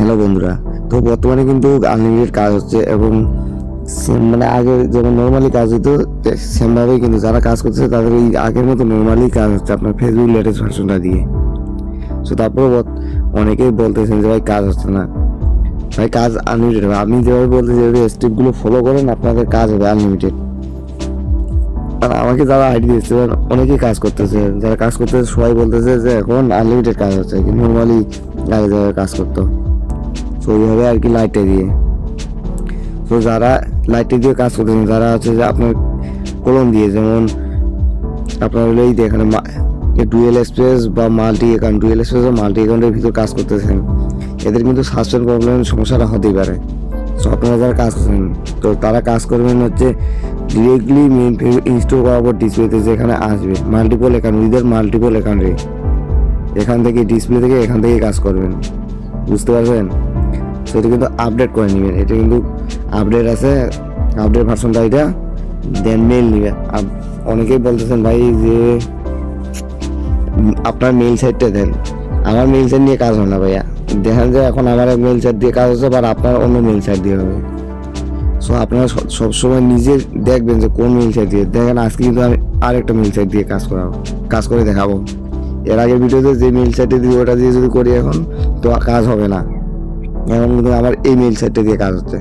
Hello বন্ধুরা, তো বর্তমানে কিন্তু আনলিমিটেড কাজ হচ্ছে এবং মানে আগে যেমন নর্মালি কাজ হতো সেমভাবেই কিন্তু যারা কাজ করতেছে তাদের এই আগের মতো নর্মালি কাজ হচ্ছে আপনার ফেসবুক লেটেস্ট ভার্সনটা দিয়ে। সো তারপরে অনেকেই বলতেছেন যে ভাই কাজ হচ্ছে না, ভাই কাজ আনলিমিটেড হবে। আমি যেভাবে বলতেছি যে স্টেপগুলো ফলো করেন আপনাদের কাজ হবে আনলিমিটেড। আর আমাকে যারা আইডি দিচ্ছে অনেকেই কাজ করতেছে, যারা কাজ করতেছে সবাই বলতেছে যে এখন আনলিমিটেড কাজ হচ্ছে, কিন্তু নর্মালি আগে যেভাবে কাজ করতো। তো ওইভাবে আর কি লাইটে দিয়ে, তো যারা লাইটে দিয়ে কাজ করতেছেন, যারা হচ্ছে যে আপনার কলম দিয়ে, যেমন আপনার হলো এই এখানে ডুয়েল এক্সপ্রেস বা মাল্টি অ্যাকাউন্ট, ডুয়েল এক্সপ্রেস বা মাল্টি অ্যাকাউন্টের ভিতর কাজ করতেছেন, এদের কিন্তু সাসপেন্ড প্রবলেমের সমস্যাটা হতেই পারে। সো আপনারা যারা কাজ করছেন তো তারা কাজ করবেন হচ্ছে ডিরেক্টলি মেইন ইনস্টল করার পর ডিসপ্লেতে যেখানে আসবে মাল্টিপল অ্যাকাউন্ট, উইদার মাল্টিপল অ্যাকাউন্টে এখান থেকে ডিসপ্লে থেকে এখান থেকে কাজ করবেন, বুঝতে পারবেন? সো এটা কিন্তু আপডেট করে নেবেন, এটা কিন্তু আপডেট আছে, আপডেট ভার্সনটা এটা দেন মেল নেবেন। অনেকেই বলতেছেন ভাই যে আপনার মেইল সাইটটা দেন, আমার মেইল সাইট নিয়ে কাজ হয় না ভাইয়া। দেখেন যে এখন আমার এক মেইল সাইট দিয়ে কাজ হচ্ছে, বা আপনার অন্য মেইল সাইট দিয়ে হবে। সো আপনারা সবসময় নিজে দেখবেন যে কোন মেইল সাইট দিয়ে। দেখেন আজকে কিন্তু আমি আরেকটা মেইল সাইট দিয়ে কাজ করে দেখাবো। এর আগের ভিডিওতে যে মেইল সাইটে দিয়ে ওটা দিয়ে যদি করি এখন তো কাজ হবে না। এখন কিন্তু আমার এই মেইল সাইটটা দিয়ে কাজ হচ্ছে।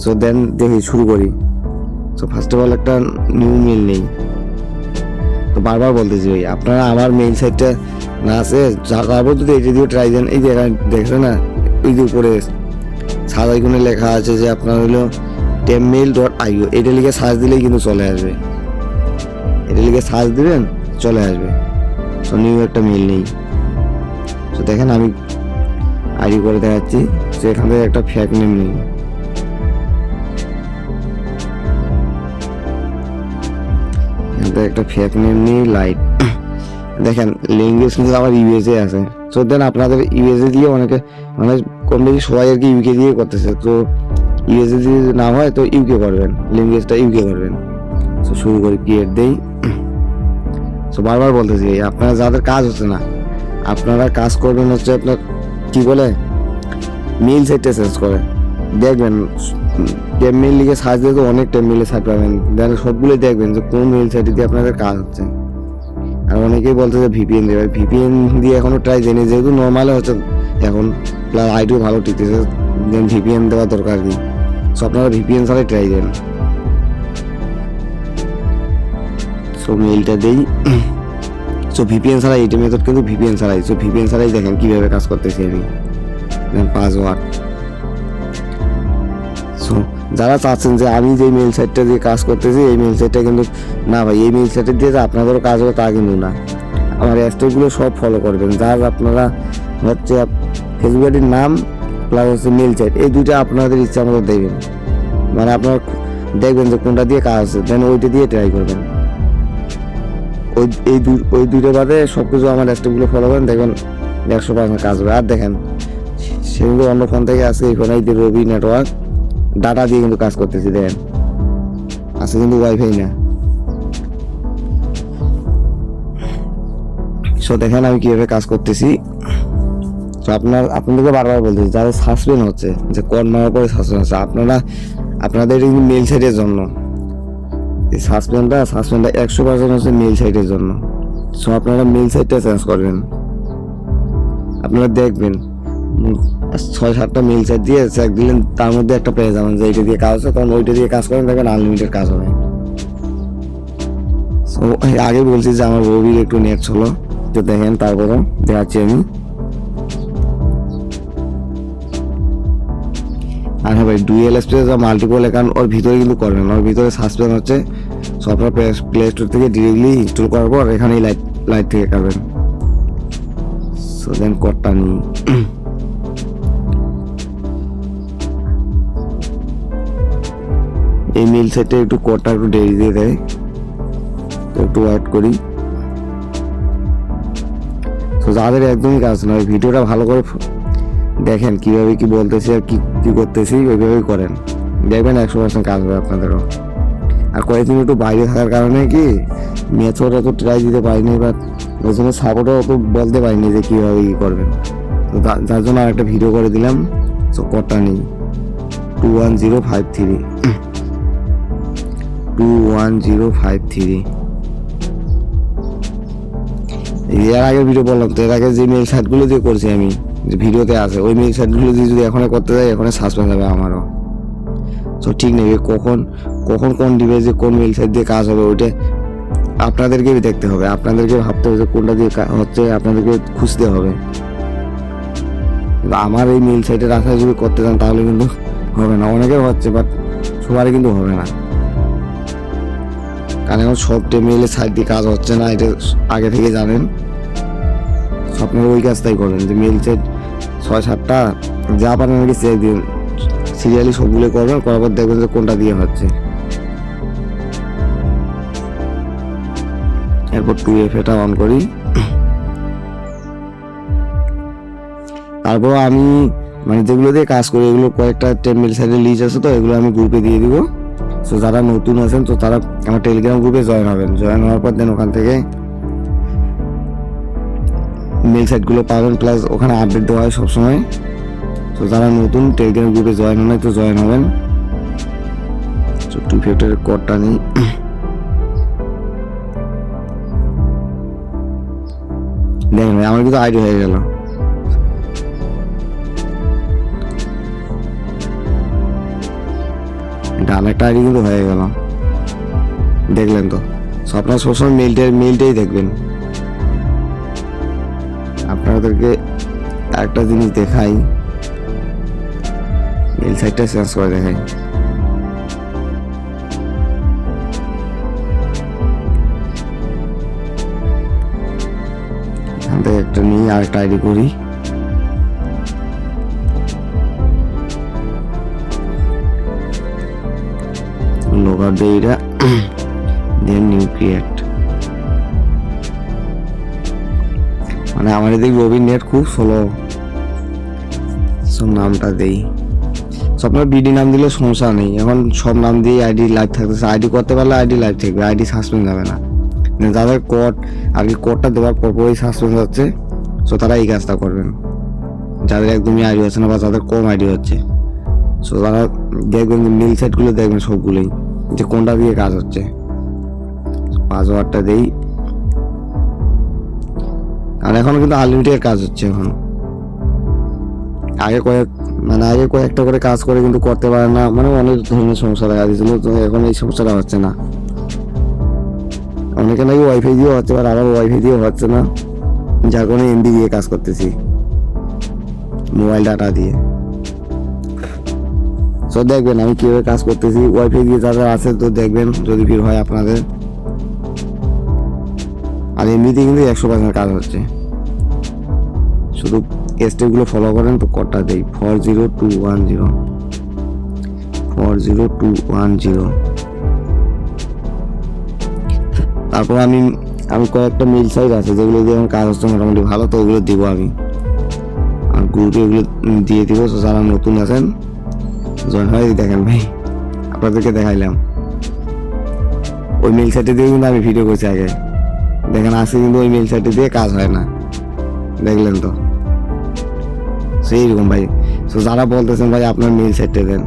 সো দেন দেখি শুরু করি। সো ফার্স্ট অফ অল একটা নিউ মেইল নেই। তো বারবার বলতেছি ভাই আপনারা আমার মেইল সাইটটা না আছে, তারপর যদি এটা দিয়ে ট্রাই দেন, এই যে এখানে দেখছেন না ওই যে উপরে সাদা আইকনে লেখা আছে যে আপনার হলো tempmail.io, এটা লিখে সার্চ দিলেই কিন্তু চলে আসবে, এটা লিখে সার্চ দিবেন চলে আসবে। সো নিউ একটা মেইল নেই। তো দেখেন আমি আইডি করে দেখাচ্ছি যে এখান থেকে একটা ফেক নেম নেই। এখান থেকে একটা ফেক নেম নেই লাইট। দেখেন ল্যাঙ্গুয়েজ কিন্তু আমার ইউএসএ আছে। সো দেন আপনাদের ইউএসএ দিয়ে অনেকে মানে কম বেশি সবাই আর কি ইউকে দিয়ে করতেছে। তো ইউএসএ যদি না হয় তো ইউকে করবেন, ল্যাঙ্গুয়েজটা ইউকে করবেন। সো শুরু করি, ক্রিয়েট দেই। সো বারবার বলতেছি আপনারা যাদের কাজ হচ্ছে না, আপনারা কাজ করবেন হচ্ছে আপনার কি বলে মেইল সাইটটা চেঞ্জ করে দেখবেন। টেমমেইল লিখে সার্চ দিয়ে তো অনেক টেমমেইলে সাইট পাবেন, দেন সবগুলোই দেখবেন যে কোন মেইল সাইটে দিয়ে আপনাদের কাজ হচ্ছে। আর অনেকেই বলছে যে ভিপিএন দেবে, ভিপিএন দিয়ে এখনো ট্রাই দেয়নি, যেহেতু নর্মালে হচ্ছে এখন প্লাস আইডিও ভালো টিকতেছে, দেন ভিপিএন দেওয়া দরকার নেই। সো আপনারা ভিপিএন ছাড়াই ট্রাই দেন। সো মেইলটা দেই। সো ভিপিএন ছাড়া এইটা মেথড কিন্তু ভিপিএন ছাড়াই। সো ভিপিএন ছাড়াই দেখেন কিভাবে কাজ করতেছি আমি। দেন পাসওয়ার্ড। সো যারা চাচ্ছেন যে আমি যে মেইল সাইটটা দিয়ে কাজ করতেছি এই মেইল সাইটটা কিন্তু না ভাই, এই মেইল সাইটে দিয়ে যে আপনাদেরও কাজ হবে তা কিন্তু না। আমার স্টেপগুলো সব ফলো করবেন। যার আপনারা হচ্ছে ফেসবুকের নাম প্লাস হচ্ছে মেইল সাইট, এই দুইটা আপনাদের ইচ্ছা মতো দেবেন, মানে আপনারা দেখবেন যে কোনটা দিয়ে কাজ হচ্ছে, দেন ওইটা দিয়ে ট্রাই করবেন। ওই দুইটা বাদে সব কিছু আমার স্টেপগুলো ফলো করেন, দেখবেন 100% কাজ হবে। আর দেখেন সেগুলো অন্য ফোন থেকে আসে, এই ফোনে রবি নেটওয়ার্ক ডাটা দিয়ে কিন্তু কাজ করতেছি, দেখেন আছে কিন্তু ওয়াইফাই না। সো দেখেন আমি কিভাবে কাজ করতেছি। তো আপনাদেরকে বারবার বলতেছি যাদের সাসপেন্ড হচ্ছে, যে কল মারার পরে সাসপেন্ড হচ্ছে, আপনাদের এই মেইল সাইটের জন্য এই সাসপেন্ডটা 100% হচ্ছে মেইল সাইটের জন্য। সো আপনারা মেইল সাইটটা চেঞ্জ করবেন। আপনারা দেখবেন 6-7টা মেইল সাইট দিয়ে চেক দিলেন, তার মধ্যে একটা পেয়ে যাবেন যে এইটা দিয়ে কাজ হচ্ছে, তখন ওইটা দিয়ে কাজ করেন, দেখবেন আনলিমিটেড কাজ হবে। সো আগে বলছি যে আমার রবির একটু নেট ছিল, তো দেখেন তারপরে দেখাচ্ছি আমি। আর হ্যাঁ ভাই, ডুয়েল এক্সপ্রেস বা মাল্টিপল অ্যাকাউন্ট ওর ভিতরে কিন্তু করবেন, ওর ভিতরে সাসপেন্ড হচ্ছে। সো আপনার প্লে স্টোর থেকে ডিরেক্টলি ইনস্টল করার পর এখানেই লাইট থেকে করবেন। সো দেন কোডটা নিই। এই মেইল সাইটে একটু কোডটা একটু দেরি দিয়ে দেয়, তো একটু ওয়েট করি। তো যাদের একদমই কাজ নয়, ভিডিওটা ভালো করে দেখেন কিভাবে কি বলতেছি আর কি করতেছি, ওইভাবেই করেন, দেখবেন 100% কাজ হবে আপনাদেরও। আর কয়েকদিন একটু বাইরে থাকার কারণে কি মেথড অত ট্রাই দিতে পারিনি, বা ওই জন্য সাপোর্টও অত বলতে পারিনি যে কীভাবে কী করবেন। তো যার জন্য আর একটা ভিডিও করে দিলাম। তো কোডটা নেই 21053 21053। এর আগের ভিডিও বললাম তো, এর আগে যে মেল সাইটগুলো দিয়ে করছি আমি, যে ভিডিওতে আছে, ওই মেল সাইটগুলো দিয়ে যদি এখন করতে যাই এখন সাসপেন্ড হবে আমারও। তো ঠিক নেই, কখন কখন কোন ডিভাইসে কোন মেল সাইট দিয়ে কাজ হবে ওইটা আপনাদেরকে দেখতে হবে, আপনাদেরকে ভাবতে হবে যে কোনটা দিয়ে হচ্ছে, আপনাদেরকে খুঁজতে হবে। কিন্তু আমার এই মেল সাইটের আশায় যদি করতে চান তাহলে কিন্তু হবে না। অনেকের হচ্ছে বাট সবারই কিন্তু হবে না, কারণ এখন সব মেলের সাইট দিয়ে কাজ হচ্ছে না, এটা আগে থেকে জানেন। আপনারা ওই কাজটাই করবেন যে মেল সাইট 6-7টা যা পারেন আমাকে চেক দিন, সিরিয়ালি সবগুলো করবেন, করার পর দেখবেন যে কোনটা দিয়ে হচ্ছে। এরপর 2F এটা অন করি। তারপর আমি মানে যেগুলো দিয়ে কাজ করি এগুলো কয়েকটা মেল সাইটের লিস্ট আছে, তো এগুলো আমি গ্রুপে দিয়ে দিব। তো যারা নতুন আছেন তো তারা আমার টেলিগ্রাম গ্রুপে জয়েন হবেন, জয়েন হওয়ার পর দেন ওখান থেকে মেল সাইটগুলো পাবেন, প্লাস ওখানে আপডেট দেওয়া হয় সবসময়। তো যারা নতুন টেলিগ্রাম গ্রুপে জয়েন হন তো জয়েন হবেন। তো 2FA কোডটা নেই, দেখেন ভাই আমার কিন্তু আইডি হয়ে গেল। একটা আইডি কিন্তু হয়ে গেল, দেখলেন তো। আপনারা সবসময় মেলটাই দেখবেন। আপনাদেরকে একটা জিনিস দেখাই, মেল সাইটটা চেঞ্জ করে দেখাই। এখান থেকে একটা নিয়ে আরেকটা আইডি করি। লোগার দিয়ে এটা দেন নিউ ক্রিয়েট। মানে আমার এদিকে রবির নেট খুব স্লো। সব নামটা দেই, আপনার বিডি নাম দিলে সমস্যা নেই, এখন সব নাম দিয়ে আইডি লাইভ থাকতেছে। আইডি করতে পারলে আইডি লাইভ থাকবে, আইডি সাসপেন্ড যাবে না। যাদের কোড আর কি কোডটা দেওয়ার পরপরই সাসপেন্ড হচ্ছে, সো তারা এই কাজটা করবেন। যাদের একদমই আইডি হচ্ছে না বা যাদের কম আইডি হচ্ছে, সো তারা দেখবেন যে মেল সাইটগুলো দেখবেন সবগুলোই যে কোনটা দিয়ে কাজ হচ্ছে। পাসওয়ার্ডটা দেই, আর এখন কিন্তু আনলিমিটেড কাজ হচ্ছে। এখন আগে কয়েকটা করে কাজ করে কিন্তু করতে পারে না, মানে অনেক ধরনের সমস্যা দেখা দিয়েছিল। তো এখন এই সমস্যাটা হচ্ছে না। অনেকে নাকি ওয়াইফাই দিয়েও হচ্ছে, আর আবার ওয়াইফাই দিয়েও হচ্ছে না, যার কারণে এমবি দিয়ে কাজ করতেছি, মোবাইল ডাটা দিয়ে। তো দেখবেন আমি কিভাবে কাজ করতেছি, ওয়াইফাই দিয়ে যারা আছে তো দেখবেন যদি ভিড় হয় আপনাদের। আর এমনিতে কিন্তু 100% কাজ হচ্ছে, শুধু স্টেপগুলো ফলো করেন। তো কোডটা দেই 40210। তারপর আমি কয়েকটা মেল সাইট আছে যেগুলো দিয়ে আমার কাজ হচ্ছে মোটামুটি ভালো, তো ওগুলো দিব আমি, আর গ্রুপে ওগুলো দিয়ে দিব। তো যারা নতুন আছেন জয়েন হয়। দেখেন ভাই আপনাদেরকে দেখাইলাম, ওই মেল সাইটে দিয়ে কিন্তু আমি ভিডিও করছি আগে, দেখেন আজকে কিন্তু ওই মেল সাইটে দিয়ে কাজ হয় না, দেখলেন তো। সেইরকম ভাই। তো যারা বলতেছেন ভাই আপনার মেল সেটে দেন,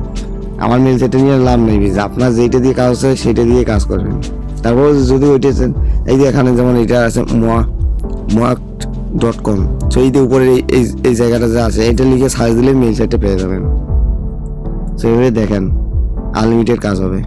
আমার মেল সেটে নিয়ে লাভ নেই, আপনার যেটা দিয়ে কাজ হচ্ছে সেটা দিয়ে কাজ করবেন। তারপর যদি ওইটা এই যে এখানে যেমন এটা আছে moak.com, তো এই যে উপরে এই জায়গাটা যে আছে এটা লিখে সার্চ দিলে মেল সেটে পেয়ে যাবেন। সেইভাবে দেখেন আনলিমিটেড কাজ হবে।